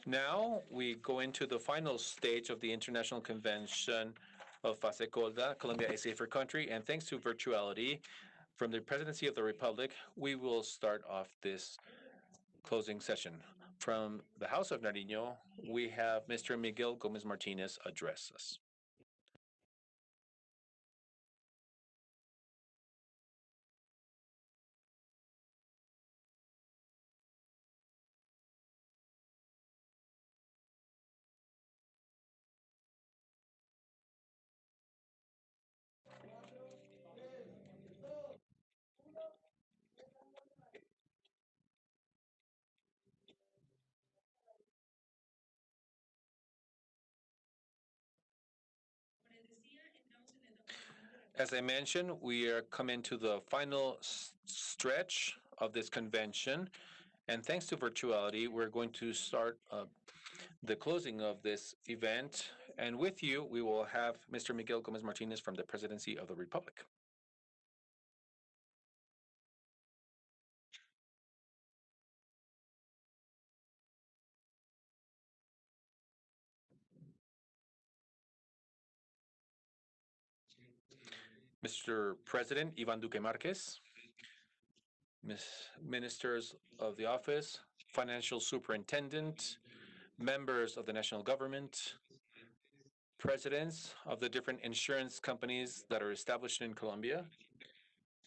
Now we go into the final stage of the International Convention of FASECOLDA, Colombia a Safer Country, and thanks to virtuality from the Presidency of the Republic, we will start off this closing session. From the House of Nariño, we have Mr. Miguel Gomez Martinez address us. As I mentioned, we are coming to the final stretch of this convention. And thanks to virtuality, we're going to start the closing of this event. And with you, we will have Mr. Miguel Gomez Martinez from the Presidency of the Republic. Mr. President Ivan Duque Marquez, Ministers of the Office, Financial Superintendent, members of the national government, presidents of the different insurance companies that are established in Colombia,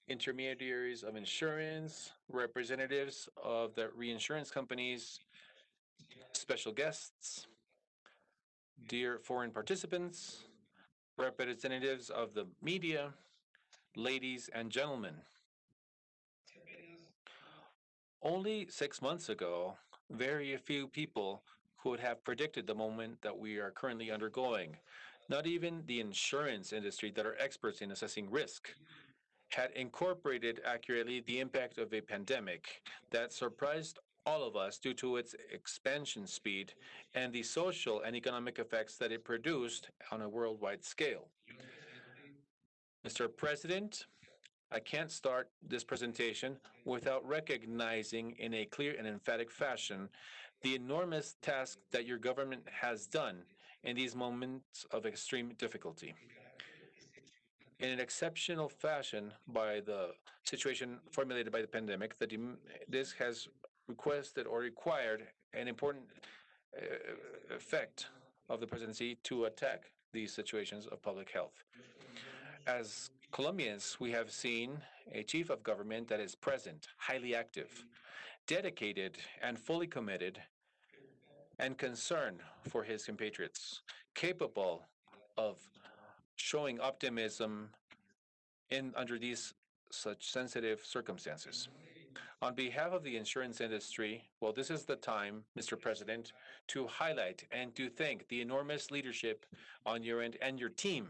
intermediaries of insurance, representatives of the reinsurance companies, special guests, dear foreign participants, representatives of the media, ladies and gentlemen. Only 6 months ago, very few people could have predicted the moment that we are currently undergoing. Not even the insurance industry, that are experts in assessing risk, had incorporated accurately the impact of a pandemic that surprised all of us due to its expansion speed and the social and economic effects that it produced on a worldwide scale. Mr. President, I can't start this presentation without recognizing in a clear and emphatic fashion the enormous task that your government has done in these moments of extreme difficulty. In an exceptional fashion, by the situation formulated by the pandemic, this has requested or required an important effect of the presidency to attack these situations of public health. As Colombians, we have seen a chief of government that is present, highly active, dedicated, and fully committed, and concerned for his compatriots, capable of showing optimism under these such sensitive circumstances. On behalf of the insurance industry, well, this is the time, Mr. President, to highlight and to thank the enormous leadership on your end and your team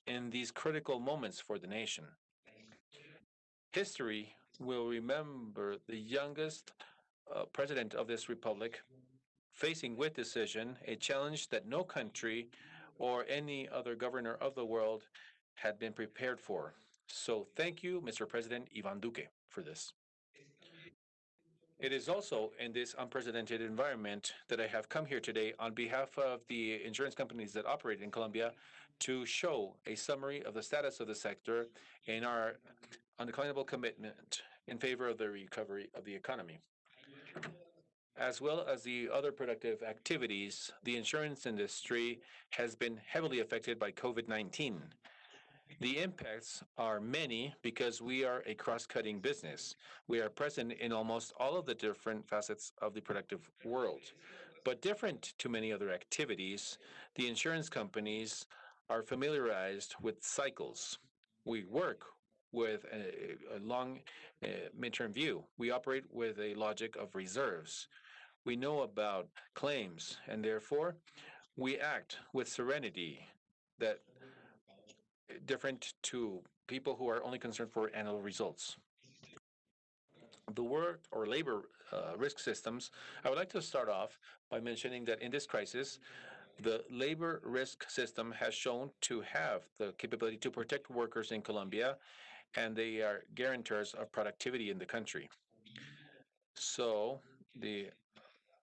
in these critical moments for the nation. History will remember the youngest president of this republic facing with decision a challenge that no country or any other governor of the world had been prepared for. So thank you, Mr. President Ivan Duque, for this. It is also in this unprecedented environment that I have come here today on behalf of the insurance companies that operate in Colombia to show a summary of the status of the sector and our undeclinable commitment in favor of the recovery of the economy. As well as the other productive activities, the insurance industry has been heavily affected by COVID-19. The impacts are many because we are a cross-cutting business. We are present in almost all of the different facets of the productive world. But different to many other activities, the insurance companies are familiarized with cycles. We work with a long midterm view. We operate with a logic of reserves. We know about claims, and therefore we act with serenity that different to people who are only concerned for annual results. The work or labor risk systems, I would like to start off by mentioning that in this crisis, the labor risk system has shown to have the capability to protect workers in Colombia, and they are guarantors of productivity in the country. So the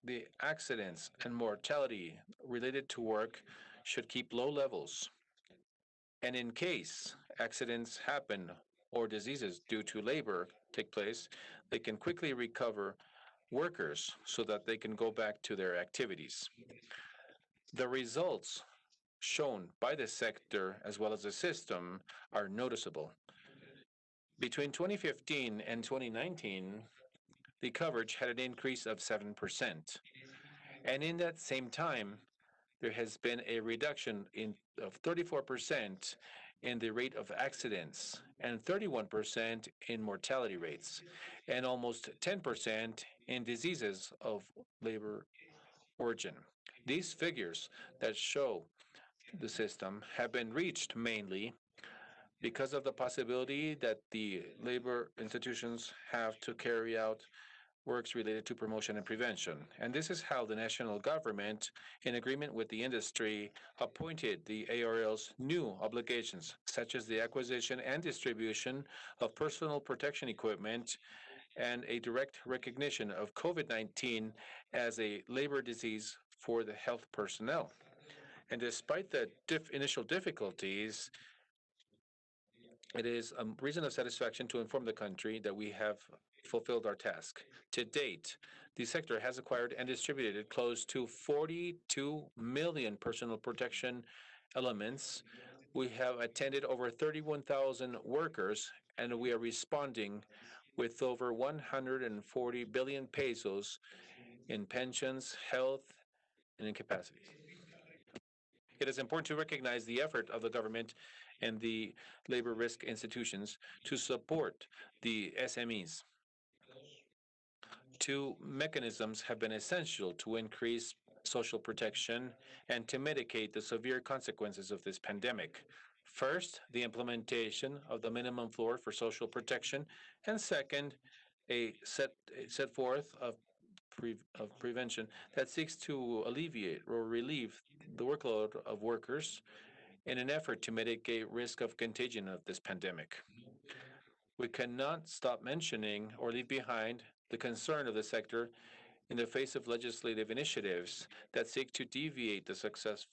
the accidents and mortality related to work should keep low levels. And in case accidents happen or diseases due to labor take place, they can quickly recover workers so that they can go back to their activities. The results shown by the sector as well as the system are noticeable. Between 2015 and 2019, the coverage had an increase of 7%. And in that same time, there has been a reduction of 34% in the rate of accidents and 31% in mortality rates and almost 10% in diseases of labor origin. These figures that show the system have been reached mainly because of the possibility that the labor institutions have to carry out works related to promotion and prevention. And this is how the national government, in agreement with the industry, appointed the ARL's new obligations, such as the acquisition and distribution of personal protection equipment and a direct recognition of COVID-19 as a labor disease for the health personnel. And despite the initial difficulties, it is a reason of satisfaction to inform the country that we have fulfilled our task. To date, the sector has acquired and distributed close to 42 million personal protection elements. We have attended over 31,000 workers, and we are responding with over 140 billion pesos in pensions, health, and incapacity. It is important to recognize the effort of the government and the labor risk institutions to support the SMEs. Two mechanisms have been essential to increase social protection and to mitigate the severe consequences of this pandemic. First, the implementation of the minimum floor for social protection, and second, a set forth of prevention that seeks to alleviate or relieve the workload of workers in an effort to mitigate risk of contagion of this pandemic. We cannot stop mentioning or leave behind the concern of the sector in the face of legislative initiatives that seek to deviate the success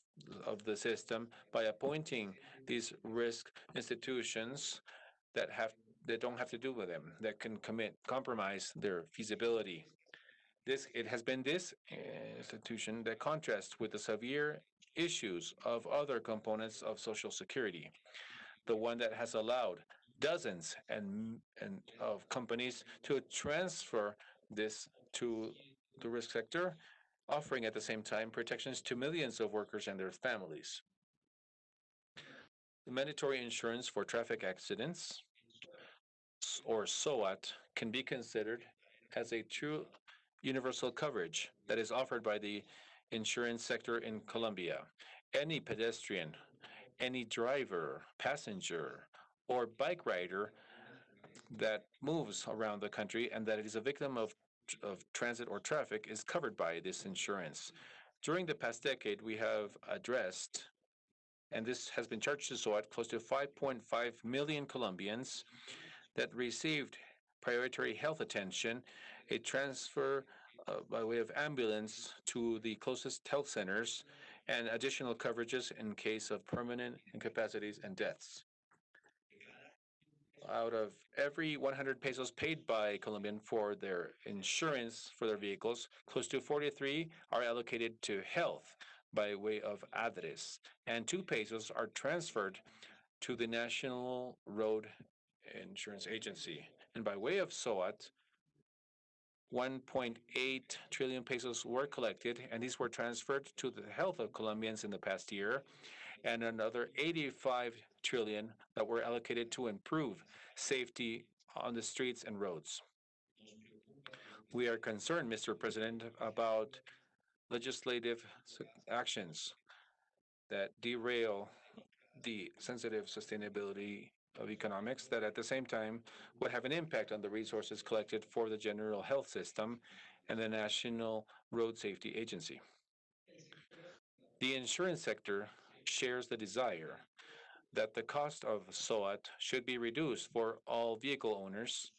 of the system by appointing these risk institutions that don't have to do with them, that can compromise their feasibility. It has been this institution that contrasts with the severe issues of other components of Social Security, the one that has allowed dozens and of companies to transfer this to the risk sector, offering at the same time protections to millions of workers and their families. The mandatory insurance for traffic accidents, or SOAT, can be considered as a true universal coverage that is offered by the insurance sector in Colombia. Any pedestrian, any driver, passenger, or bike rider that moves around the country and that is a victim of transit or traffic is covered by this insurance. During the past decade, we have addressed, and this has been charged to SOAT, close to 5.5 million Colombians that received priority health attention, a transfer by way of ambulance to the closest health centers, and additional coverages in case of permanent incapacities and deaths. Out of every 100 pesos paid by Colombian for their insurance for their vehicles, close to 43 are allocated to health by way of ADRES, and 2 pesos are transferred to the National Road Insurance Agency. And by way of SOAT, 1.8 trillion pesos were collected, and these were transferred to the health of Colombians in the past year, and another 85 trillion that were allocated to improve safety on the streets and roads. We are concerned, Mr. President, about legislative actions that derail the sensitive sustainability of economics that at the same time would have an impact on the resources collected for the general health system and the National Road Safety Agency. The insurance sector shares the desire that the cost of SOAT should be reduced for all vehicle owners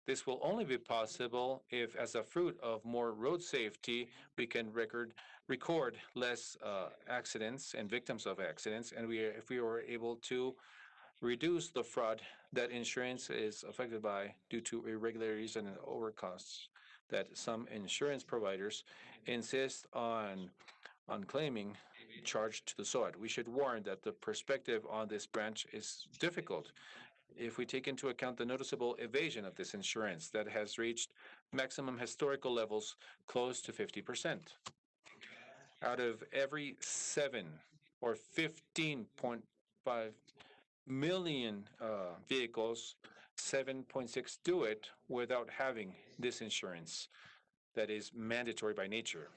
This will only be possible if, as a fruit of more road safety, we can record less accidents and victims of accidents, and if we were able to reduce the fraud that insurance is affected by due to irregularities and overcosts that some insurance providers insist on claiming charged to the SOAT. We should warn that the perspective on this branch is difficult if we take into account the noticeable evasion of this insurance that has reached maximum historical levels close to 50%. Out of every 7 or 15.5 million vehicles, 7.6 do it without having this insurance that is mandatory by nature.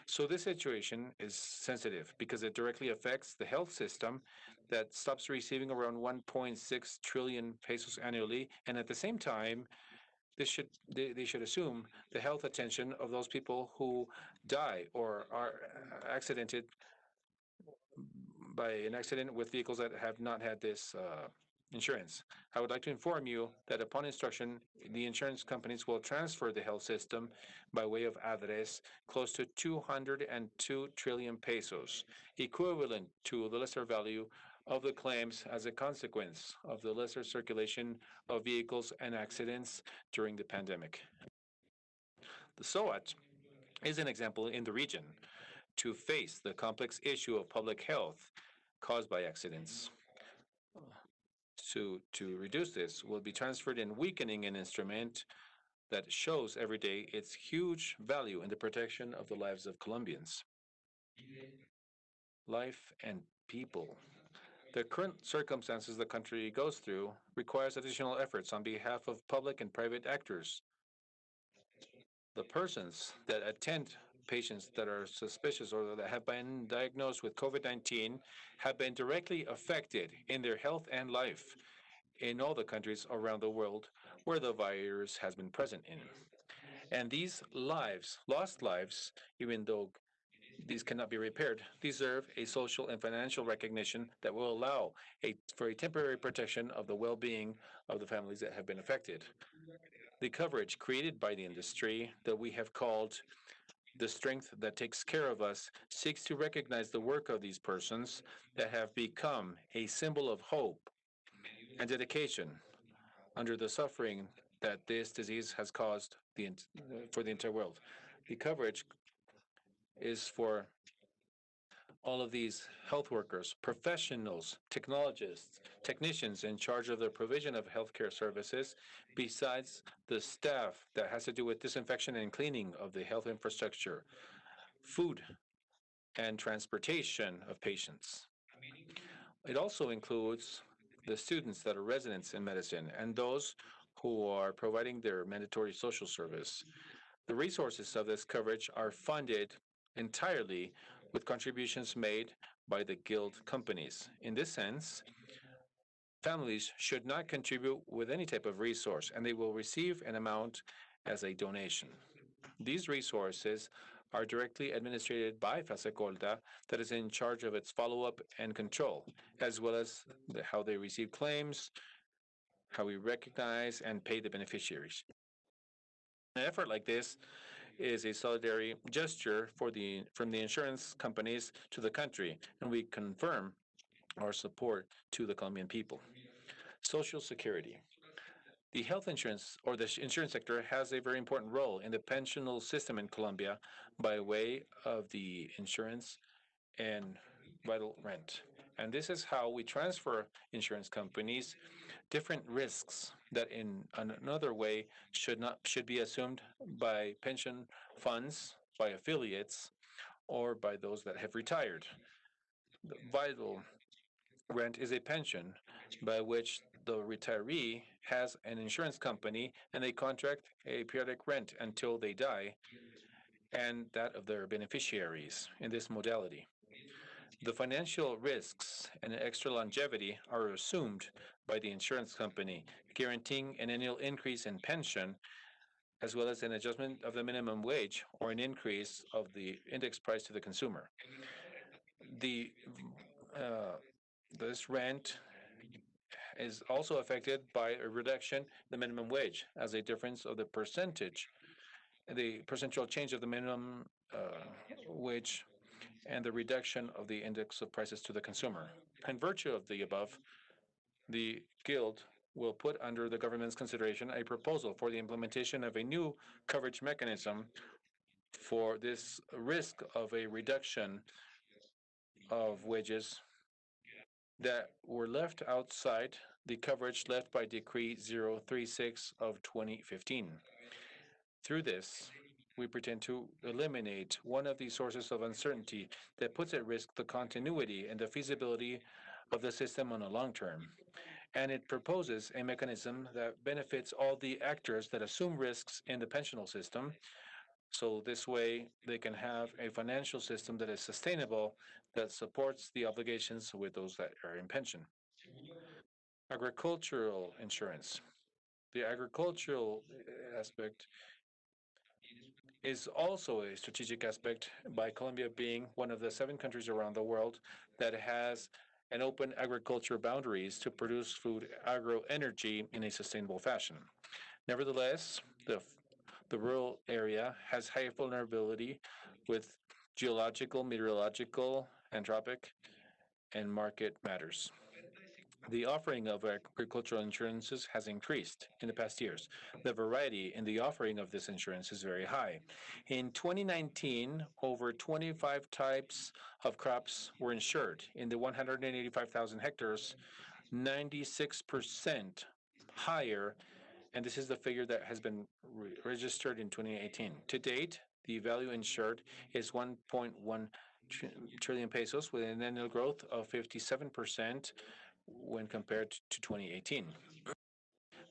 So this situation is sensitive because it directly affects the health system that stops receiving around 1.6 trillion pesos annually, and at the same time, they should assume the health attention of those people who die or are accidented by an accident with vehicles that have not had this insurance. I would like to inform you that upon instruction, the insurance companies will transfer the health system by way of address close to 202 trillion pesos, equivalent to the lesser value of the claims as a consequence of the lesser circulation of vehicles and accidents during the pandemic. The SOAT is an example in the region to face the complex issue of public health caused by accidents. To reduce this will be transferred in weakening an instrument that shows every day its huge value in the protection of the lives of Colombians. Life and people. The current circumstances the country goes through requires additional efforts on behalf of public and private actors. The persons that attend patients that are suspicious or that have been diagnosed with COVID-19 have been directly affected in their health and life in all the countries around the world where the virus has been present in. And these lives, lost lives, even though these cannot be repaired, deserve a social and financial recognition that will allow for a temporary protection of the well-being of the families that have been affected. The coverage created by the industry that we have called the strength that takes care of us seeks to recognize the work of these persons that have become a symbol of hope and dedication under the suffering that this disease has caused for the entire world. The coverage is for all of these health workers, professionals, technologists, technicians in charge of the provision of healthcare services, besides the staff that has to do with disinfection and cleaning of the health infrastructure, food, and transportation of patients. It also includes the students that are residents in medicine and those who are providing their mandatory social service. The resources of this coverage are funded entirely with contributions made by the guild companies. In this sense, families should not contribute with any type of resource, and they will receive an amount as a donation. These resources are directly administered by FASECOLDA, that is in charge of its follow-up and control, as well as how they receive claims, how we recognize and pay the beneficiaries. An effort like this is a solidarity gesture from the insurance companies to the country, and we confirm our support to the Colombian people. Social Security. The health insurance or the insurance sector has a very important role in the pensional system in Colombia by way of the insurance and vital rent. And this is how we transfer insurance companies different risks that in another way should be assumed by pension funds, by affiliates, or by those that have retired. The vital rent is a pension by which the retiree has an insurance company and they contract a periodic rent until they die, and that of their beneficiaries in this modality. The financial risks and extra longevity are assumed by the insurance company, guaranteeing an annual increase in pension, as well as an adjustment of the minimum wage or an increase of the index price to the consumer. The this rent is also affected by a reduction in the minimum wage as a difference of the percentual change of the minimum wage and the reduction of the index of prices to the consumer. In virtue of the above, the Guild will put under the government's consideration a proposal for the implementation of a new coverage mechanism for this risk of a reduction of wages that were left outside the coverage left by Decree 036 of 2015. Through this, we pretend to eliminate one of the sources of uncertainty that puts at risk the continuity and the feasibility of the system on a long term. And it proposes a mechanism that benefits all the actors that assume risks in the pensional system. So this way, they can have a financial system that is sustainable, that supports the obligations with those that are in pension. Agricultural insurance. The agricultural aspect is also a strategic aspect by Colombia being one of the 7 countries around the world that has an open agriculture boundaries to produce food agro-energy in a sustainable fashion. Nevertheless, the rural area has high vulnerability with geological, meteorological, anthropic, and market matters. The offering of agricultural insurances has increased in the past years. The variety in the offering of this insurance is very high. In 2019, over 25 types of crops were insured. In the 185,000 hectares, 96% higher, and this is the figure that has been registered in 2018. To date, the value insured is 1.1 trillion pesos with an annual growth of 57% when compared to 2018.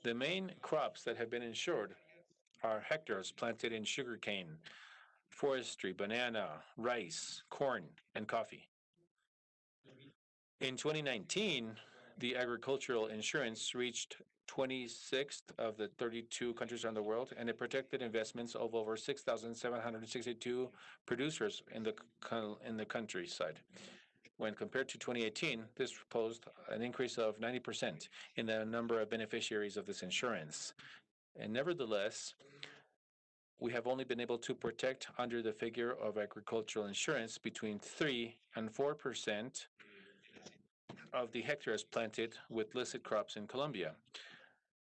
The main crops that have been insured are hectares planted in sugarcane, forestry, banana, rice, corn, and coffee. In 2019, the agricultural insurance reached 26th of the 32 countries around the world, and it protected investments of over 6,762 producers in the countryside. When compared to 2018, this proposed an increase of 90% in the number of beneficiaries of this insurance. And nevertheless, we have only been able to protect under the figure of agricultural insurance between 3 and 4% of the hectares planted with licit crops in Colombia,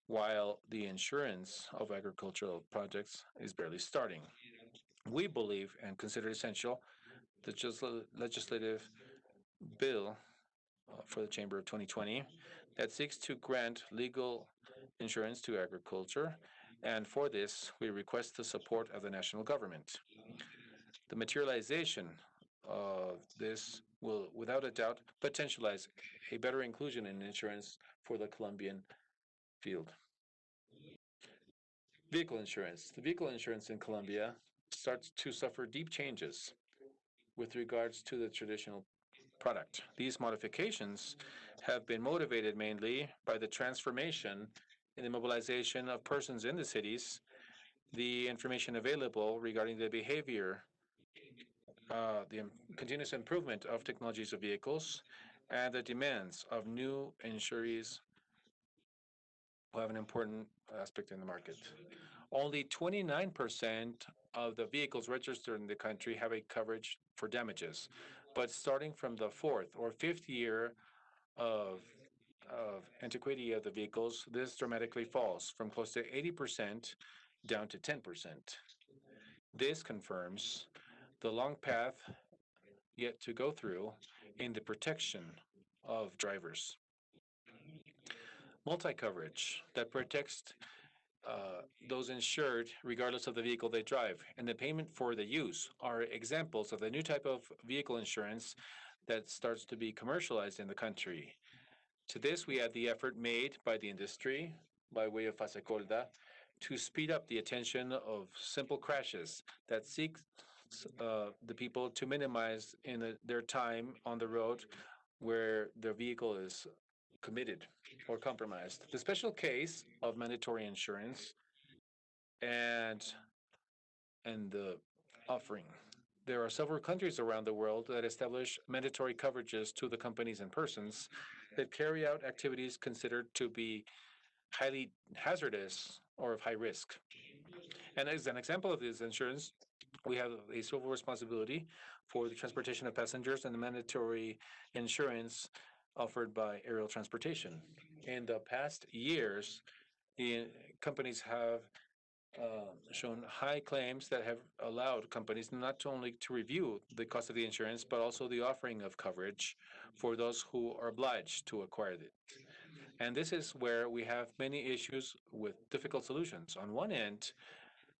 while the insurance of agricultural projects is barely starting. We believe and consider essential the legislative bill for the Chamber of 2020 that seeks to grant legal insurance to agriculture, and for this, we request the support of the national government. The materialization of this will, without a doubt, potentialize a better inclusion in insurance for the Colombian field. Vehicle insurance. The vehicle insurance in Colombia starts to suffer deep changes with regards to the traditional product. These modifications have been motivated mainly by the transformation in the mobilization of persons in the cities, the information available regarding the behavior, the continuous improvement of technologies of vehicles, and the demands of new insurees will have an important aspect in the market. Only 29% of the vehicles registered in the country have a coverage for damages. But starting from the 4th or 5th year of antiquity of the vehicles, this dramatically falls from close to 80% down to 10%. This confirms the long path yet to go through in the protection of drivers. Multi-coverage that protects those insured regardless of the vehicle they drive, and the payment for the use are examples of the new type of vehicle insurance that starts to be commercialized in the country. To this, we add the effort made by the industry, by way of Fasecolda, to speed up the attention of simple crashes that seek the people to minimize their time on the road where their vehicle is committed or compromised. The special case of mandatory insurance and the offering. There are several countries around the world that establish mandatory coverages to the companies and persons that carry out activities considered to be highly hazardous or of high risk. And as an example of this insurance, we have a civil responsibility for the transportation of passengers and the mandatory insurance offered by aerial transportation. In the past years, the companies have shown high claims that have allowed companies not only to review the cost of the insurance, but also the offering of coverage for those who are obliged to acquire it. And this is where we have many issues with difficult solutions. On one end,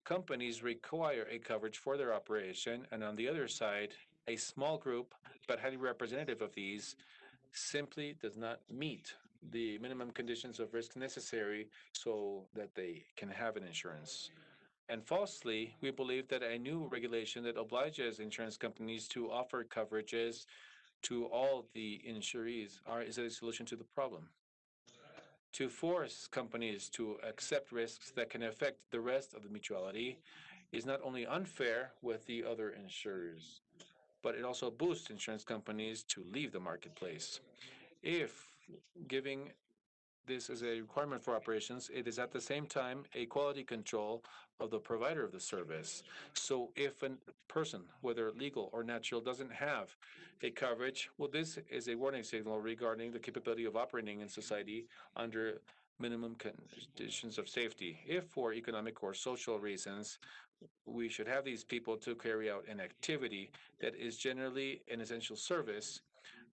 companies require a coverage for their operation, and on the other side, a small group, but highly representative of these, simply does not meet the minimum conditions of risk necessary so that they can have an insurance. And falsely, we believe that a new regulation that obliges insurance companies to offer coverages to all the insurees is a solution to the problem. To force companies to accept risks that can affect the rest of the mutuality is not only unfair with the other insurers, but it also boosts insurance companies to leave the marketplace. If giving this as a requirement for operations, it is at the same time a quality control of the provider of the service. So if a person, whether legal or natural, doesn't have a coverage, well, this is a warning signal regarding the capability of operating in society under minimum conditions of safety. If for economic or social reasons, we should have these people to carry out an activity that is generally an essential service,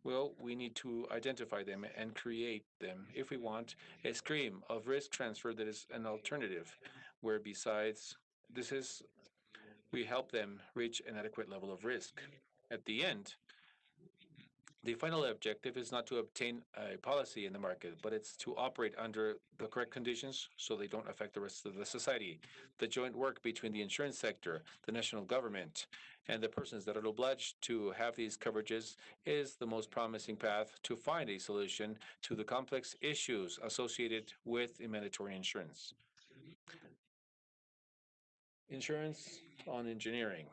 well, we need to identify them and create them if we want a scheme of risk transfer that is an alternative, where besides this is, we help them reach an adequate level of risk. At the end, the final objective is not to obtain a policy in the market, but it's to operate under the correct conditions so they don't affect the rest of the society. The joint work between the insurance sector, the national government, and the persons that are obliged to have these coverages is the most promising path to find a solution to the complex issues associated with mandatory insurance. Insurance on engineering.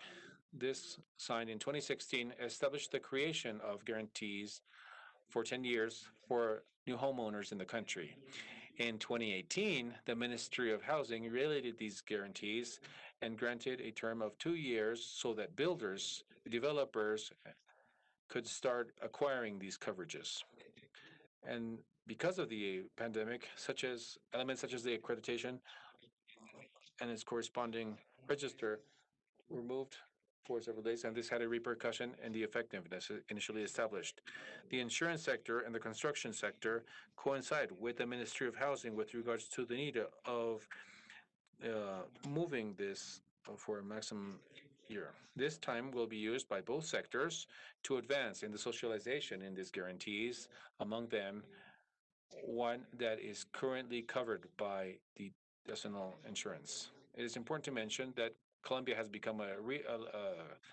This, signed in 2016, established the creation of guarantees for 10 years for new homeowners in the country. In 2018, the Ministry of Housing related these guarantees and granted a term of 2 years so that builders, developers could start acquiring these coverages. And because of the pandemic, such as elements such as the accreditation and its corresponding register were moved for several days, and this had a repercussion in the effectiveness initially established. The insurance sector and the construction sector coincide with the Ministry of Housing with regards to the need of moving this for a maximum year. This time will be used by both sectors to advance in the socialization in these guarantees, among them one that is currently covered by the national insurance. It is important to mention that Colombia has become a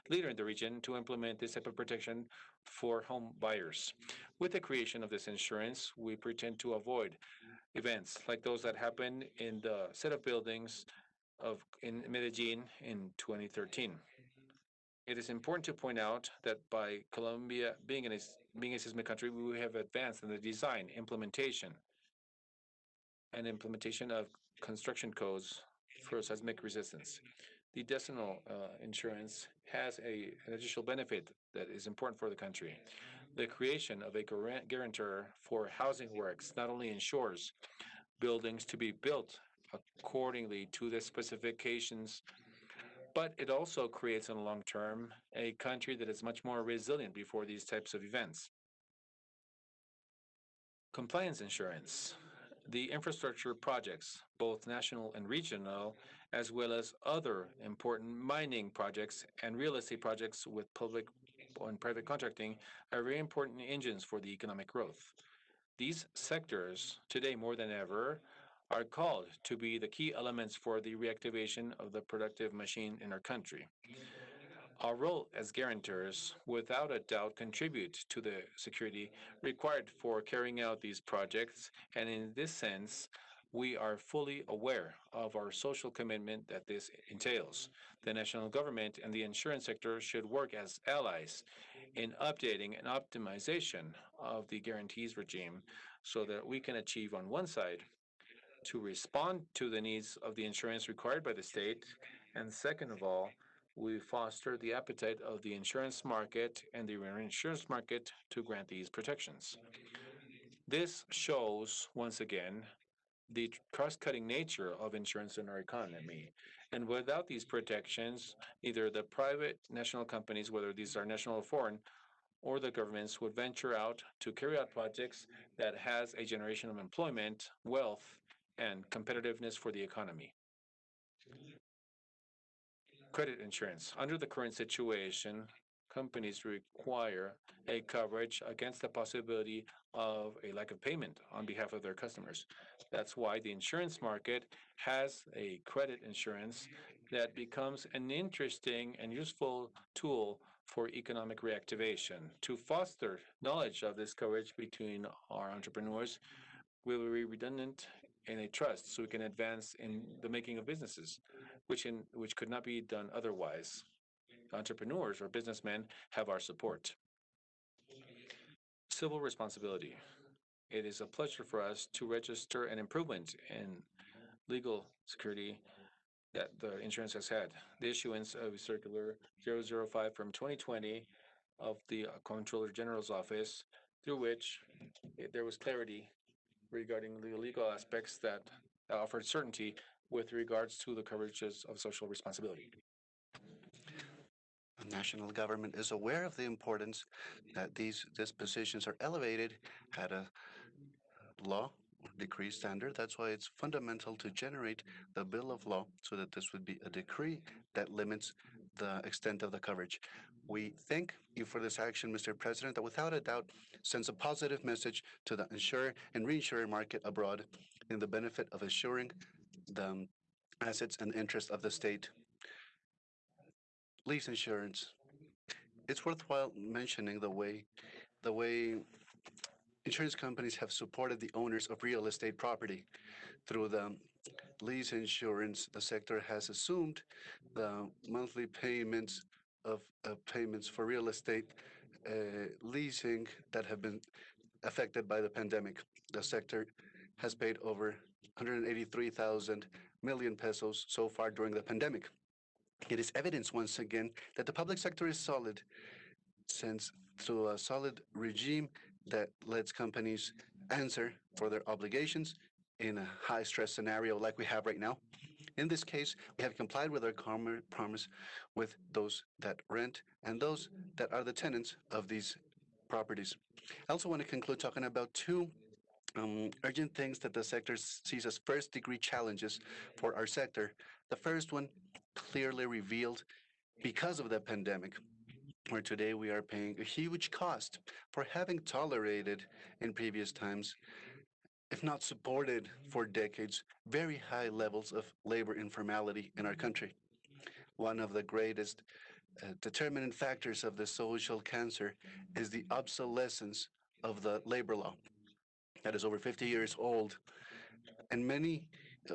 leader in the region to implement this type of protection for home buyers. With the creation of this insurance, we pretend to avoid events like those that happened in the set of buildings in Medellin in 2013. It is important to point out that by Colombia being a seismic country, we have advanced in the design, implementation, and implementation of construction codes for seismic resistance. The decennial insurance has an additional benefit that is important for the country. The creation of a guarantor for housing works not only ensures buildings to be built accordingly to the specifications, but it also creates in the long term a country that is much more resilient before these types of events. Compliance insurance. The infrastructure projects, both national and regional, as well as other important mining projects and real estate projects with public and private contracting, are very important engines for the economic growth. These sectors, today more than ever, are called to be the key elements for the reactivation of the productive machine in our country. Our role as guarantors, without a doubt, contribute to the security required for carrying out these projects, and in this sense, We are fully aware of our social commitment that this entails. The national government and the insurance sector should work as allies in updating and optimization of the guarantees regime so that we can achieve, on one side, to respond to the needs of the insurance required by the state, and second of all, we foster the appetite of the insurance market and the reinsurance market to grant these protections. This shows, once again, the cross-cutting nature of insurance in our economy. And without these protections, either the private national companies, whether these are national or foreign, or the governments would venture out to carry out projects that has a generation of employment, wealth, and competitiveness for the economy. Credit insurance. Under the current situation, companies require a coverage against the possibility of a lack of payment on behalf of their customers. That's why the insurance market has a credit insurance that becomes an interesting and useful tool for economic reactivation. To foster knowledge of this coverage between our entrepreneurs, we will be redundant in a trust so we can advance in the making of businesses, which could not be done otherwise. Entrepreneurs or businessmen have our support. Civil responsibility. It is a pleasure for us to register an improvement in legal security that the insurance has had. The issuance of Circular 005 from 2020 of the Comptroller General's Office, through which there was clarity regarding the legal aspects that offered certainty with regards to the coverages of social responsibility. The national government is aware of the importance that these dispositions are elevated at a law or decree standard. That's why it's fundamental to generate the bill of law so that this would be a decree that limits the extent of the coverage. We thank you for this action, Mr. President, that without a doubt sends a positive message to the insurer and reinsurer market abroad in the benefit of assuring the assets and interests of the state. Lease insurance. It's worthwhile mentioning the way insurance companies have supported the owners of real estate property. Through the lease insurance, the sector has assumed the monthly payments for real estate leasing that have been affected by the pandemic. The sector has paid over 183,000 million pesos so far during the pandemic. It is evidence once again that the public sector is solid, since through a solid regime that lets companies answer for their obligations in a high stress scenario like we have right now. In this case, we have complied with our promise with those that rent and those that are the tenants of these properties. I also want to conclude talking about two urgent things that the sector sees as first degree challenges for our sector. The first one clearly revealed because of the pandemic, where today we are paying a huge cost for having tolerated in previous times, if not supported for decades, very high levels of labor informality in our country. One of the greatest determinant factors of the social cancer is the obsolescence of the labor law that is over 50 years old, and many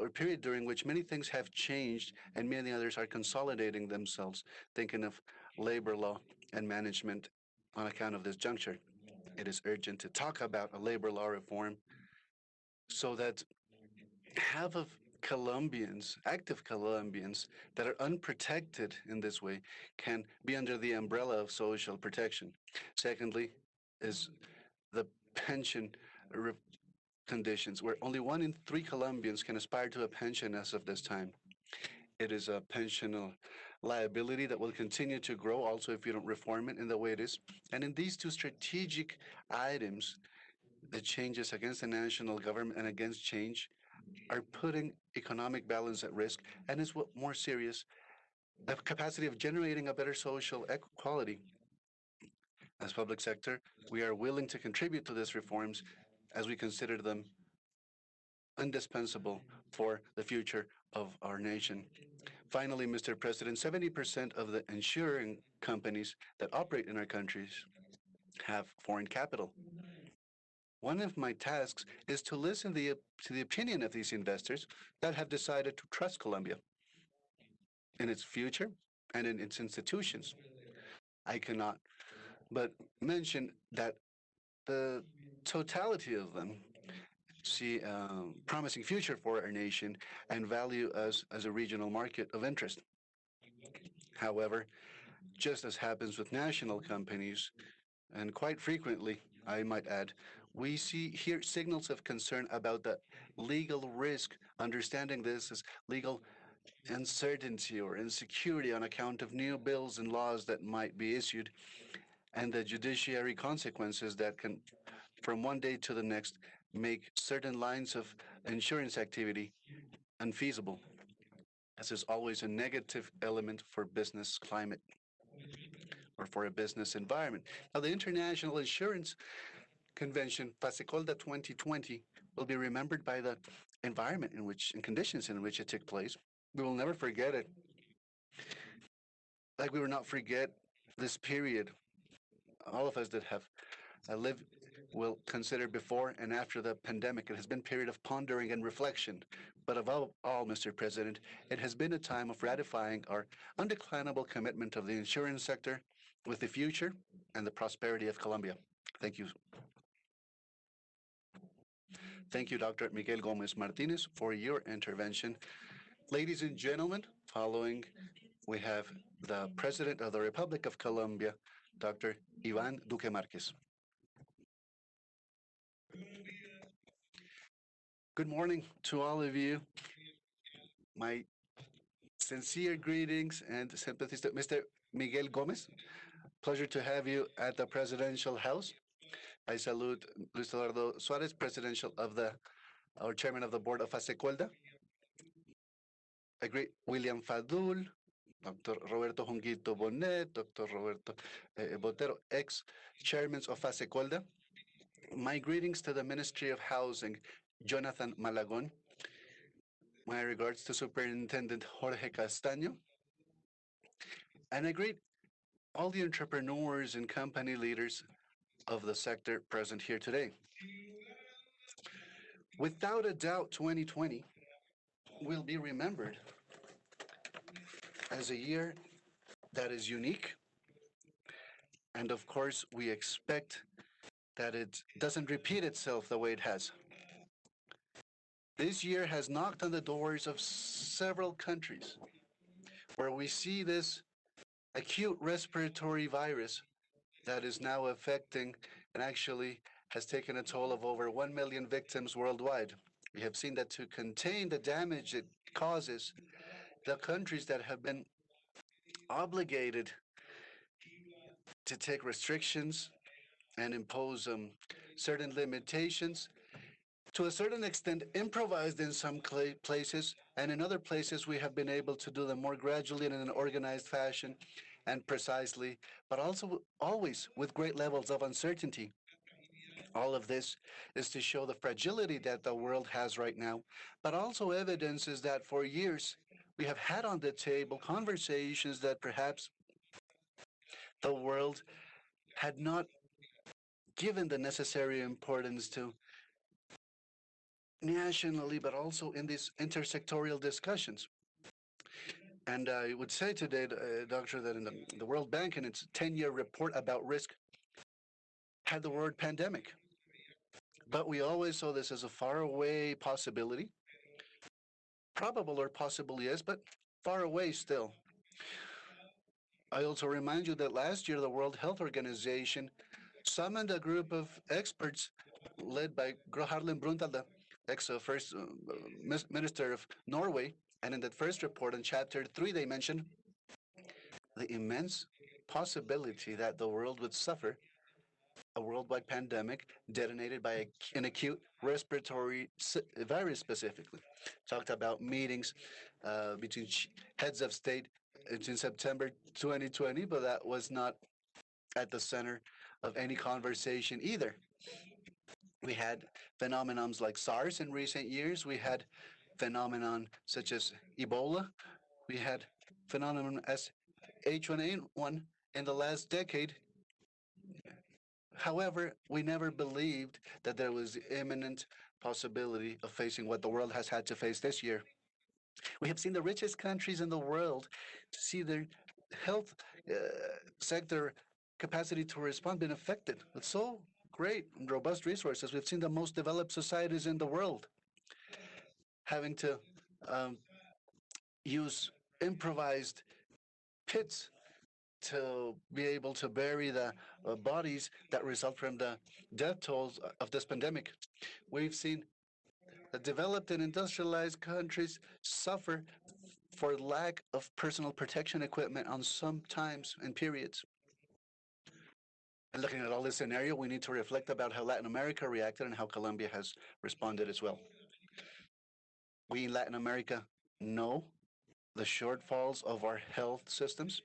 or period during which many things have changed and many others are consolidating themselves, thinking of labor law and management on account of this juncture. It is urgent to talk about a labor law reform so that half of Colombians, active Colombians that are unprotected in this way, can be under the umbrella of social protection. Secondly, is the pension re- conditions, where only 1 in 3 Colombians can aspire to a pension as of this time. It is a pensional liability that will continue to grow also if you don't reform it in the way it is. And in these two strategic items, the changes against the national government and against change are putting economic balance at risk, and is what more serious, the capacity of generating a better social equality. As public sector, we are willing to contribute to these reforms as we consider them indispensable for the future of our nation. Finally, Mr. President, 70% of the insuring companies that operate in our countries have foreign capital. One of my tasks is to listen to the opinion of these investors that have decided to trust Colombia in its future and in its institutions. I cannot but mention that the totality of them see a promising future for our nation and value us as a regional market of interest. However, just as happens with national companies, and quite frequently, I might add, we see here signals of concern about the legal risk, understanding this as legal uncertainty or insecurity on account of new bills and laws that might be issued, and the judiciary consequences that can, from one day to the next, make certain lines of insurance activity unfeasible. This is always a negative element for business climate or for a business environment. Now, the International Insurance Convention, Fasecolda 2020, will be remembered by the environment in which and conditions in which it took place. We will never forget it. Like we will not forget this period. All of us that have lived will consider before and after the pandemic. It has been a period of pondering and reflection. But above all, Mr. President, it has been a time of ratifying our undeclinable commitment of the insurance sector with the future and the prosperity of Colombia. Thank you. Thank you, Dr. Miguel Gomez Martinez, for your intervention. Ladies and gentlemen, following, we have the President of the Republic of Colombia, Dr. Iván Duque Márquez. Good morning to all of you. My sincere greetings and sympathies to Mr. Miguel Gomez. Pleasure to have you at the Presidential House. I salute Luis Eduardo Suarez, Presidential of our Chairman of the Board of Fasecolda. I greet William Fadul, Dr. Roberto Jonguito Bonet, Dr. Roberto Botero, ex-chairmen of Fasecolda. My greetings to the Ministry of Housing, Jonathan Malagon. My regards to Superintendent Jorge Castaño. And I greet all the entrepreneurs and company leaders of the sector present here today. Without a doubt, 2020 will be remembered as a year that is unique. And of course, we expect that it doesn't repeat itself the way it has. This year has knocked on the doors of several countries where we see this acute respiratory virus that is now affecting and actually has taken a toll of over 1 million victims worldwide. We have seen that to contain the damage it causes, the countries that have been obligated to take restrictions and impose certain limitations, to a certain extent improvised in some places, and in other places we have been able to do them more gradually and in an organized fashion and precisely, but also always with great levels of uncertainty. All of this is to show the fragility that the world has right now, but also evidences that for years we have had on the table conversations that perhaps the world had not given the necessary importance to nationally, but also in these intersectorial discussions. And I would say today, Doctor, that in the World Bank, in its 10-year report about risk, had the word pandemic. But we always saw this as a faraway possibility. Probable or possible, yes, but far away still. I also remind you that last year, the World Health Organization summoned a group of experts led by Gro Harlem Brundtland, the ex-first minister of Norway. And in that first report in chapter 3, they mentioned the immense possibility that the world would suffer a worldwide pandemic detonated by an acute respiratory virus specifically. Talked about meetings between heads of state in September 2020, but that was not at the center of any conversation either. We had phenomenons like SARS in recent years. We had phenomenon such as Ebola. We had phenomenon as H1N1 in the last decade. However, we never believed that there was the imminent possibility of facing what the world has had to face this year. We have seen the richest countries in the world to see their health uh, sector capacity to respond been affected with so great and robust resources. We've seen the most developed societies in the world having to um, use improvised pits to be able to bury the bodies that result from the death tolls of this pandemic. We've seen the developed and industrialized countries suffer for lack of personal protection equipment on some times and periods. And looking at all this scenario, we need to reflect about how Latin America reacted and how Colombia has responded as well. We in Latin America know the shortfalls of our health systems.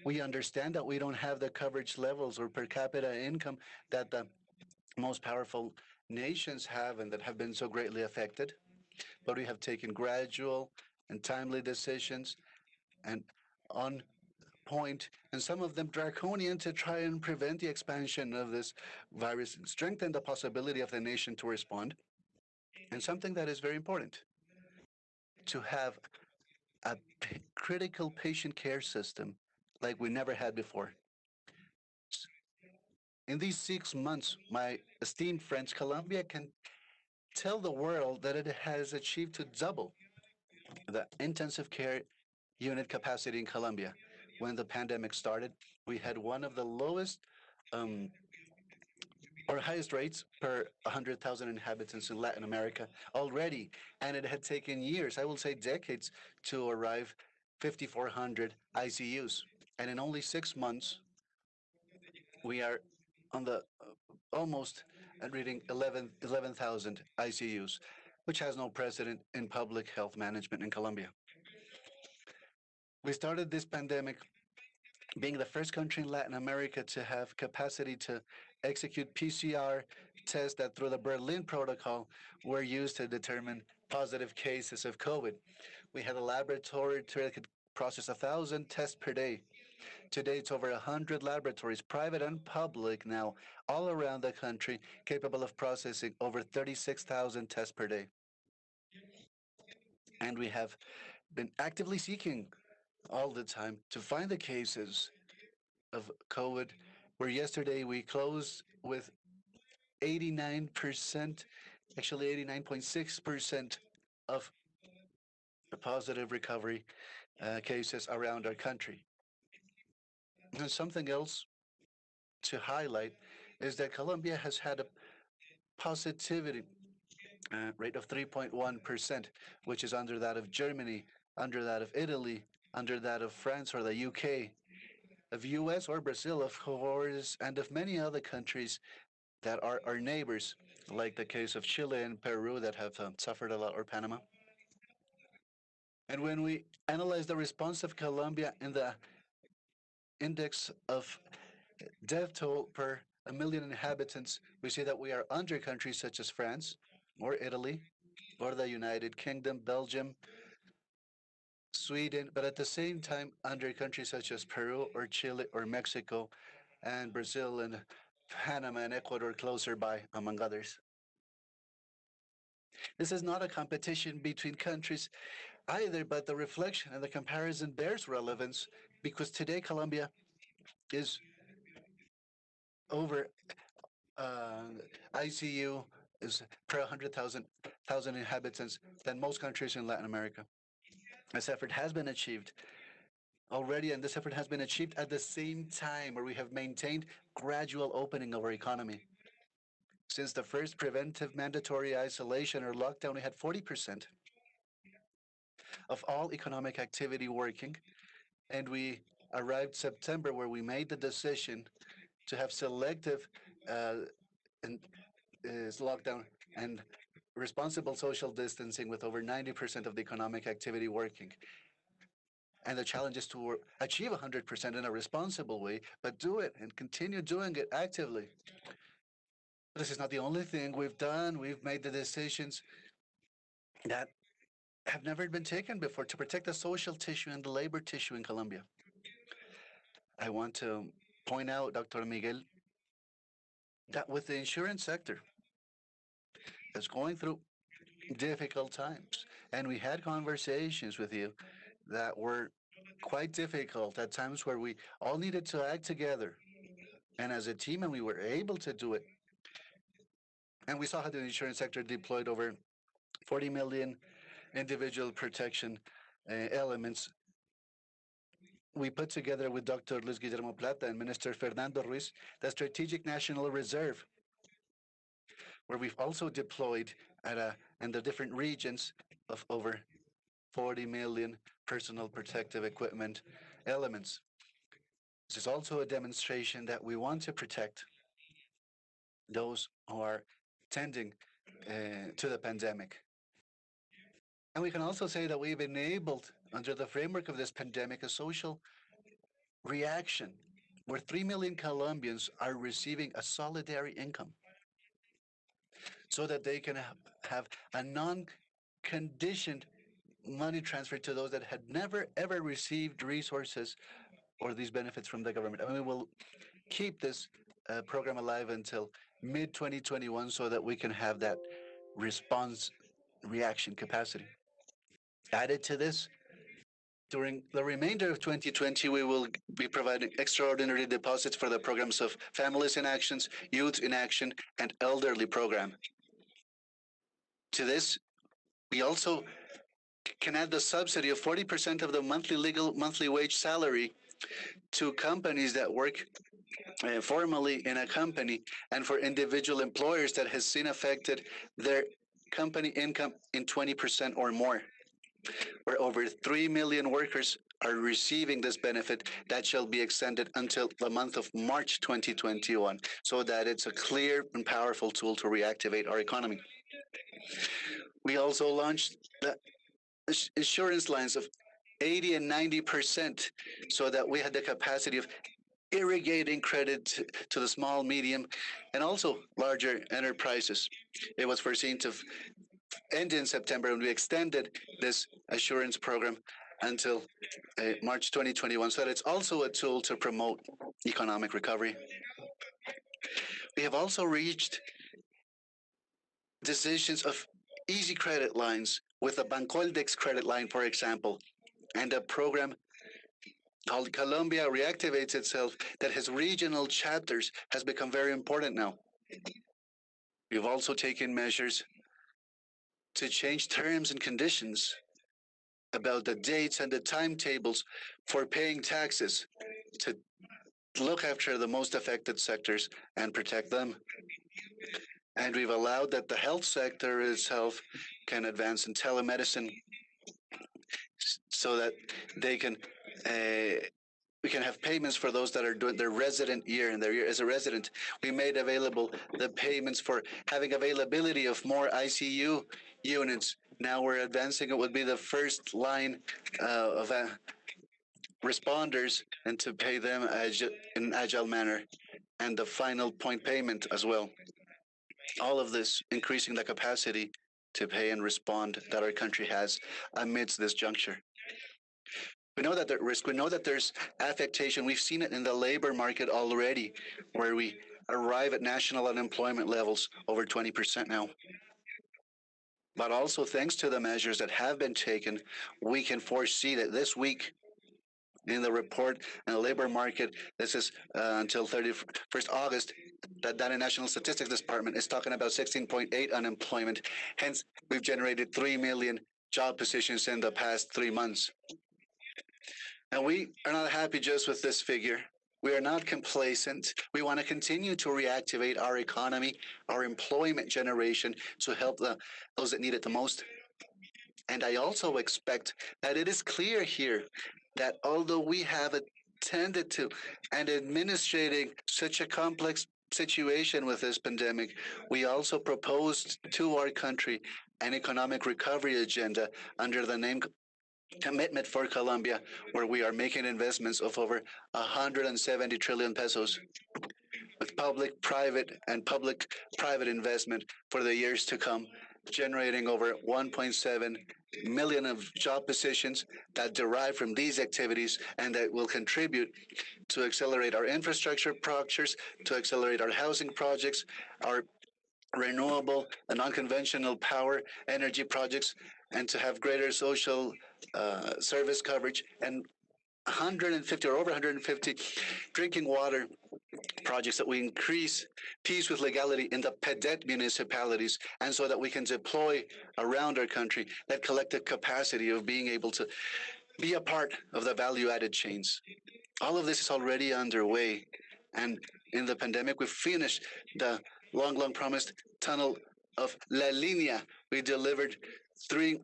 We understand that we don't have the coverage levels or per capita income that the most powerful nations have and that have been so greatly affected. But we have taken gradual and timely decisions and on point, and some of them draconian to try and prevent the expansion of this virus and strengthen the possibility of the nation to respond. And something that is very important to have a critical patient care system like we never had before. In these 6 months, my esteemed friends, Colombia can tell the world that it has achieved to double the intensive care unit capacity in Colombia. When the pandemic started, we had one of the lowest um, or highest rates per 100,000 inhabitants in Latin America already, and it had taken years, I will say decades, to arrive 5,400 ICUs. And in only 6 months, we are on the almost at reading 11,000 ICUs, which has no precedent in public health management in Colombia. We started this pandemic being the first country in Latin America to have capacity to execute PCR tests that, through the Berlin Protocol, were used to determine positive cases of COVID. We had a laboratory that could process 1,000 tests per day. Today, it's over 100 laboratories, private and public, now all around the country, capable of processing over 36,000 tests per day. And we have been actively seeking all the time to find the cases of COVID, where yesterday we closed with 89%, actually 89.6% of the positive recovery cases around our country. And something else to highlight is that Colombia has had a positivity rate of 3.1%, which is under that of Germany, under that of Italy, under that of France or the UK, of US or Brazil, of course, and of many other countries that are our neighbors, like the case of Chile and Peru that have suffered a lot, or Panama. And when we analyze the response of Colombia in the index of death toll per a million inhabitants, we see that we are under countries such as France or Italy or the United Kingdom, Belgium, Sweden, but at the same time under countries such as Peru or Chile or Mexico and Brazil and Panama and Ecuador closer by, among others. This is not a competition between countries either, but the reflection and the comparison bears relevance because today Colombia is over ICU is per 100,000 inhabitants than most countries in Latin America. This effort has been achieved already, and this effort has been achieved at the same time where we have maintained gradual opening of our economy. Since the first preventive mandatory isolation or lockdown, we had 40% of all economic activity working, and we arrived September where we made the decision to have selective and lockdown and responsible social distancing with over 90% of the economic activity working. And the challenge is to achieve 100% in a responsible way, but do it and continue doing it actively. This is not the only thing we've done. We've made the decisions that have never been taken before to protect the social tissue and the labor tissue in Colombia. I want to point out, Dr. Miguel, that with the insurance sector is going through difficult times, and we had conversations with you that were quite difficult at times where we all needed to act together and as a team, and we were able to do it. And we saw how the insurance sector deployed over 40 million individual protection elements. We put together with Dr. Luis Guillermo Plata and Minister Fernando Ruiz the Strategic National Reserve, where we've also deployed in the different regions of over 40 million personal protective equipment elements. This is also a demonstration that we want to protect those who are tending to the pandemic. And we can also say that we've enabled, under the framework of this pandemic, a social reaction where 3 million Colombians are receiving a solidarity income so that they can have a non-conditioned money transfer to those that had never ever received resources or these benefits from the government. And we will keep this program alive until mid 2021 so that we can have that response reaction capacity. Added to this, during the remainder of 2020, we will be providing extraordinary deposits for the programs of Families in Actions, Youth in Action, and Elderly Program. To this, we also can add the subsidy of 40% of the monthly wage salary to companies that work formally in a company, and for individual employers that has seen affected their company income in 20% or more, where over 3 million workers are receiving this benefit that shall be extended until the month of March 2021, so that it's a clear and powerful tool to reactivate our economy. We also launched the insurance lines of 80 and 90% so that we had the capacity of irrigating credit to the small, medium, and also larger enterprises. It was foreseen to end in September, and we extended this assurance program until March 2021, so that it's also a tool to promote economic recovery. We have also reached decisions of easy credit lines with the Bancoldex credit line, for example, and a program called Colombia Reactivates Itself that has regional chapters has become very important now. We've also taken measures to change terms and conditions about the dates and the timetables for paying taxes to look after the most affected sectors and protect them. And we've allowed that the health sector itself can advance in telemedicine so that they can we can have payments for those that are doing their resident year and their year as a resident. We made available the payments for having availability of more ICU units. Now we're advancing. It would be the first line of responders and to pay them in an agile manner, and the final point payment as well. All of this increasing the capacity to pay and respond that our country has amidst this juncture. We know that there's risk. We know that there's affectation. We've seen it in the labor market already, where we arrive at national unemployment levels over 20% now. But also, thanks to the measures that have been taken, we can foresee that this week, in the report in the labor market, this is until 31st August, that Data National Statistics Department is talking about 16.8 unemployment. Hence, we've generated 3 million job positions in the past 3 months. And we are not happy just with this figure. We are not complacent. We want to continue to reactivate our economy, our employment generation to help those that need it the most. And I also expect that it is clear here that although we have attended to and administrating such a complex situation with this pandemic, we also proposed to our country an economic recovery agenda under the name Commitment for Colombia, where we are making investments of over 170 trillion pesos with public, private, and public-private investment for the years to come, generating over 1.7 million of job positions that derive from these activities and that will contribute to accelerate our infrastructure projects, to accelerate our housing projects, our renewable and non-conventional power energy projects, and to have greater social service coverage and 150 or over 150 drinking water projects that we increase peace with legality in the PEDET municipalities, and so that we can deploy around our country that collective capacity of being able to be a part of the value-added chains. All of this is already underway, and in the pandemic, we finished the long promised tunnel of La Linea. We delivered 3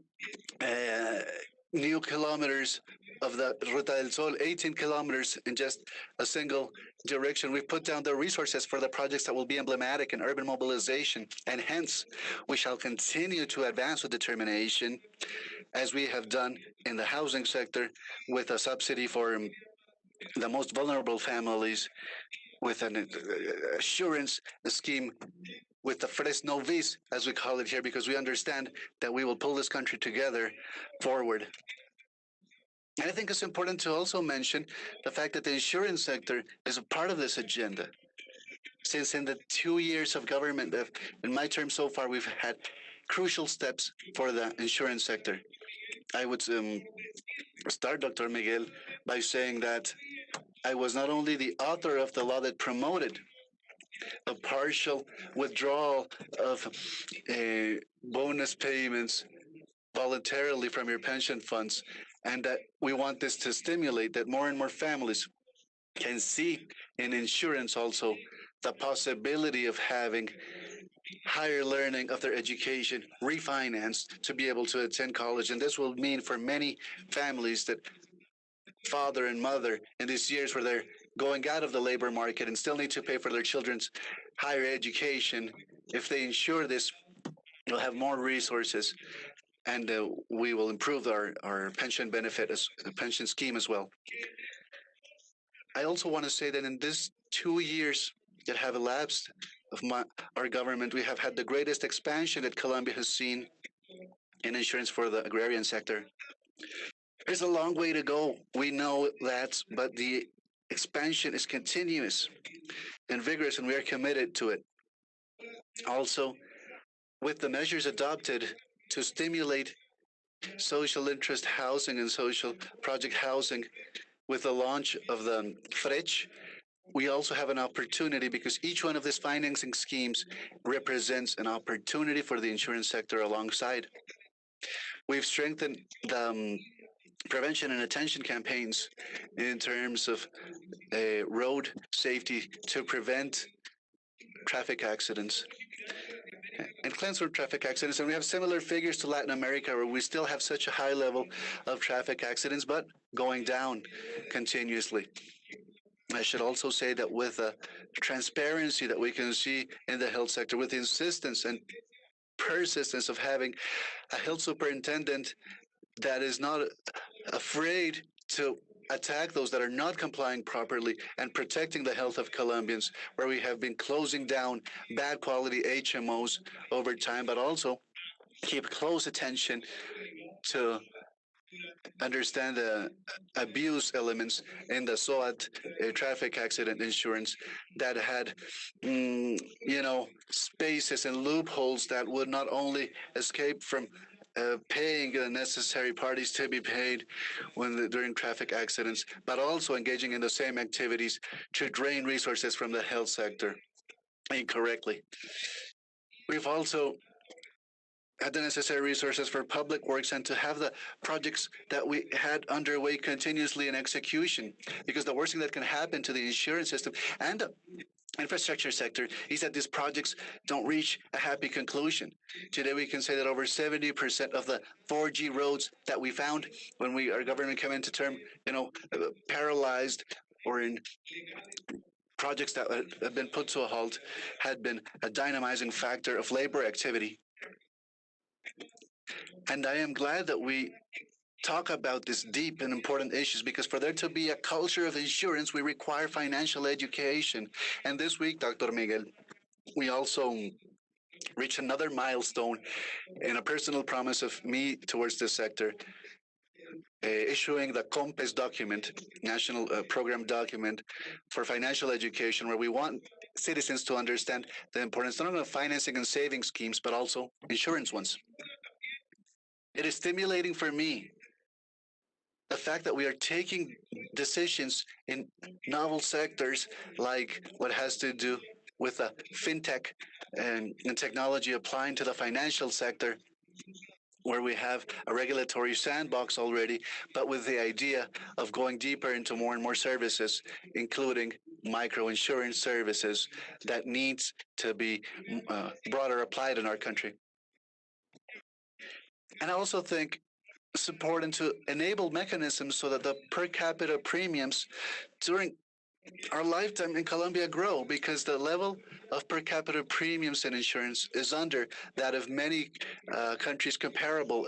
new kilometers of the Ruta del Sol, 18 kilometers in just a single direction. We've put down the resources for the projects that will be emblematic in urban mobilization, and hence we shall continue to advance with determination, as we have done in the housing sector, with a subsidy for the most vulnerable families, with an assurance scheme, with the Fresno Vis, as we call it here, because we understand that we will pull this country together forward. And I think it's important to also mention the fact that the insurance sector is a part of this agenda. Since in the 2 years of government, in my term so far, we've had crucial steps for the insurance sector. I would start, Dr. Miguel, by saying that I was not only the author of the law that promoted a partial withdrawal of bonus payments voluntarily from your pension funds, and that we want this to stimulate that more and more families can see in insurance also the possibility of having higher learning of their education refinanced to be able to attend college. And this will mean for many families that father and mother in these years where they're going out of the labor market and still need to pay for their children's higher education, if they insure this, they'll have more resources, and we will improve our pension benefit, as pension scheme as well. I also want to say that in this 2 years that have elapsed of our government, we have had the greatest expansion that Colombia has seen in insurance for the agrarian sector. There's a long way to go. We know that, but the expansion is continuous and vigorous, and we are committed to it. Also, with the measures adopted to stimulate social interest housing and social project housing, with the launch of the FRECH, we also have an opportunity, because each one of these financing schemes represents an opportunity for the insurance sector alongside. We've strengthened the prevention and attention campaigns in terms of road safety to prevent traffic accidents and cleanse from traffic accidents. And we have similar figures to Latin America, where we still have such a high level of traffic accidents, but going down continuously. I should also say that with the transparency that we can see in the health sector, with the insistence and persistence of having a health superintendent that is not afraid to attack those that are not complying properly and protecting the health of Colombians, where we have been closing down bad quality HMOs over time, but also keep close attention to understand the abuse elements in the SOAT traffic accident insurance that had, spaces and loopholes that would not only escape from paying the necessary parties to be paid during traffic accidents, but also engaging in the same activities to drain resources from the health sector incorrectly. We've also had the necessary resources for public works and to have the projects that we had underway continuously in execution, because the worst thing that can happen to the insurance system and the infrastructure sector is that these projects don't reach a happy conclusion. Today we can say that over 70% of the 4G roads that we found when our government came into term, paralyzed or in projects that had been put to a halt, had been a dynamizing factor of labor activity. And I am glad that we talk about these deep and important issues, because for there to be a culture of insurance, we require financial education. And this week, Dr. Miguel, we also reach another milestone in a personal promise of me towards this sector, issuing the COMPES document, National Program Document for Financial Education, where we want citizens to understand the importance not only of financing and saving schemes, but also insurance ones. It is stimulating for me the fact that we are taking decisions in novel sectors like what has to do with the fintech and technology applying to the financial sector, where we have a regulatory sandbox already, but with the idea of going deeper into more and more services, including micro insurance services that needs to be broader applied in our country. And I also think it's important to enable mechanisms so that the per capita premiums during our lifetime in Colombia grow, because the level of per capita premiums in insurance is under that of many countries comparable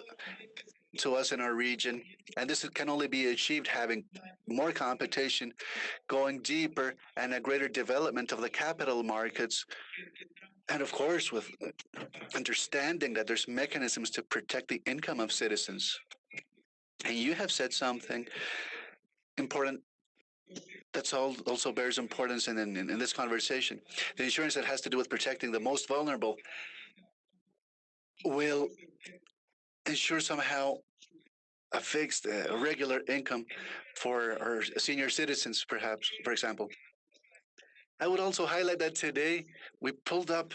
to us in our region. And this can only be achieved having more competition, going deeper, and a greater development of the capital markets. And of course, with understanding that there's mechanisms to protect the income of citizens. And you have said something important that's also bears importance in this conversation. The insurance that has to do with protecting the most vulnerable will ensure somehow a fixed, regular income for our senior citizens, perhaps, for example. I would also highlight that today we pulled up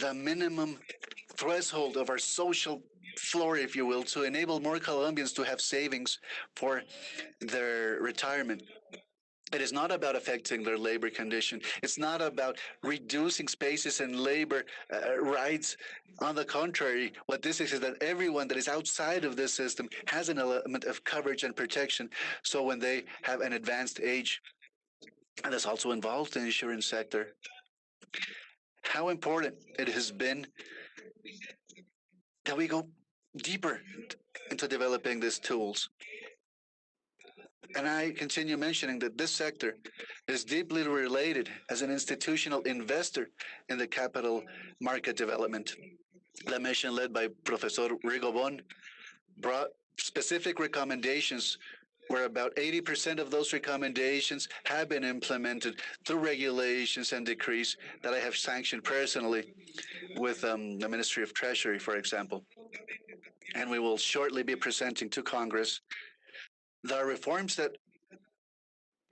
the minimum threshold of our social floor, if you will, to enable more Colombians to have savings for their retirement. It is not about affecting their labor condition. It's not about reducing spaces and labor rights. On the contrary, what this is that everyone that is outside of this system has an element of coverage and protection. So when they have an advanced age, and that's also involved in the insurance sector, how important it has been that we go deeper into developing these tools. And I continue mentioning that this sector is deeply related as an institutional investor in the capital market development. The mission led by Professor Rigobon brought specific recommendations where about 80% of those recommendations have been implemented through regulations and decrees that I have sanctioned personally with the Ministry of Treasury, for example. And we will shortly be presenting to Congress the reforms that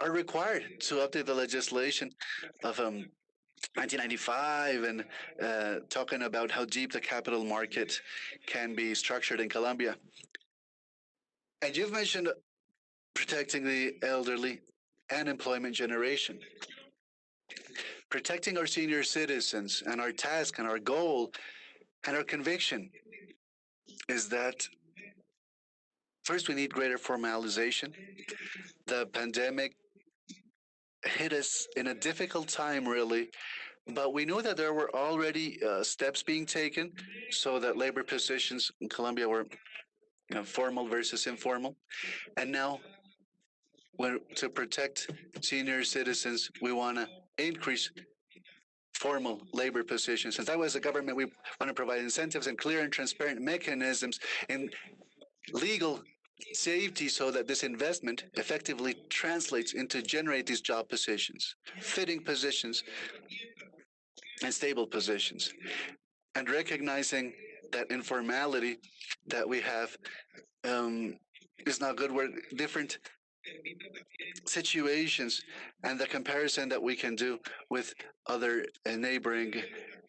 are required to update the legislation of 1995 and talking about how deep the capital market can be structured in Colombia. And you've mentioned protecting the elderly and employment generation. Protecting our senior citizens, and our task and our goal and our conviction is that first we need greater formalization. The pandemic hit us in a difficult time, really, but we knew that there were already steps being taken so that labor positions in Colombia were formal versus informal. And now, to protect senior citizens, we want to increase formal labor positions. Since I was a government, we want to provide incentives and clear and transparent mechanisms in legal safety so that this investment effectively translates into generate these job positions, fitting positions, and stable positions. And recognizing that informality that we have is not good. We're different situations, and the comparison that we can do with other neighboring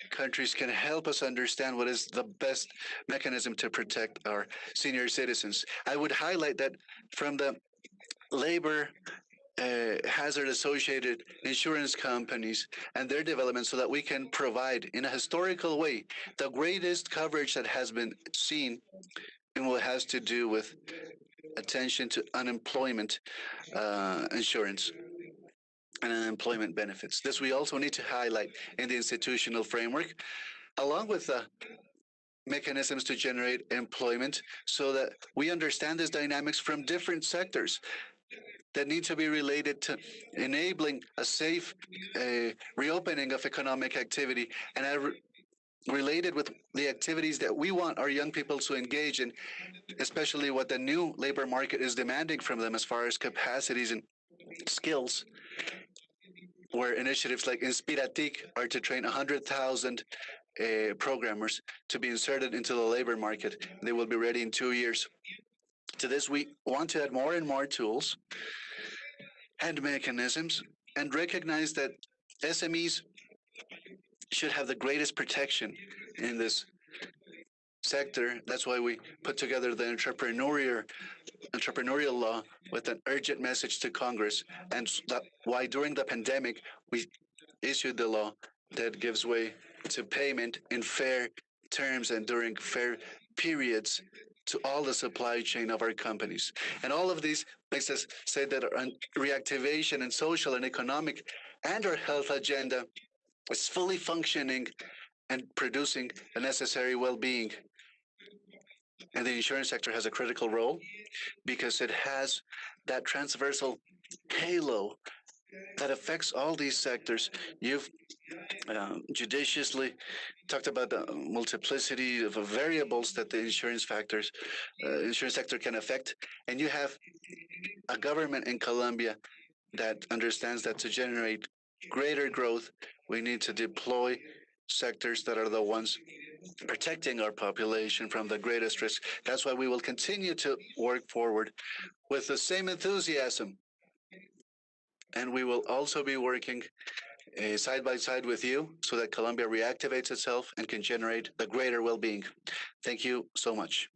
countries can help us understand what is the best mechanism to protect our senior citizens. I would highlight that from the labor hazard associated insurance companies and their development so that we can provide in a historical way the greatest coverage that has been seen in what has to do with attention to unemployment insurance and unemployment benefits. This we also need to highlight in the institutional framework, along with the mechanisms to generate employment so that we understand these dynamics from different sectors that need to be related to enabling a safe reopening of economic activity and a related with the activities that we want our young people to engage in, especially what the new labor market is demanding from them as far as capacities and skills, where initiatives like Inspiratic are to train 100,000 programmers to be inserted into the labor market. They will be ready in 2 years. To this, we want to add more and more tools and mechanisms and recognize that SMEs should have the greatest protection in this sector. That's why we put together the entrepreneurial law with an urgent message to Congress, and why during the pandemic we issued the law that gives way to payment in fair terms and during fair periods to all the supply chain of our companies. And all of these makes us say that our reactivation and social and economic and our health agenda is fully functioning and producing the necessary well-being. And the insurance sector has a critical role because it has that transversal halo that affects all these sectors. You've judiciously talked about the multiplicity of variables that the insurance sector can affect, and you have a government in Colombia that understands that to generate greater growth, we need to deploy sectors that are the ones protecting our population from the greatest risk. That's why we will continue to work forward with the same enthusiasm. And we will also be working side by side with you so that Colombia reactivates itself and can generate the greater well-being. Thank you so much.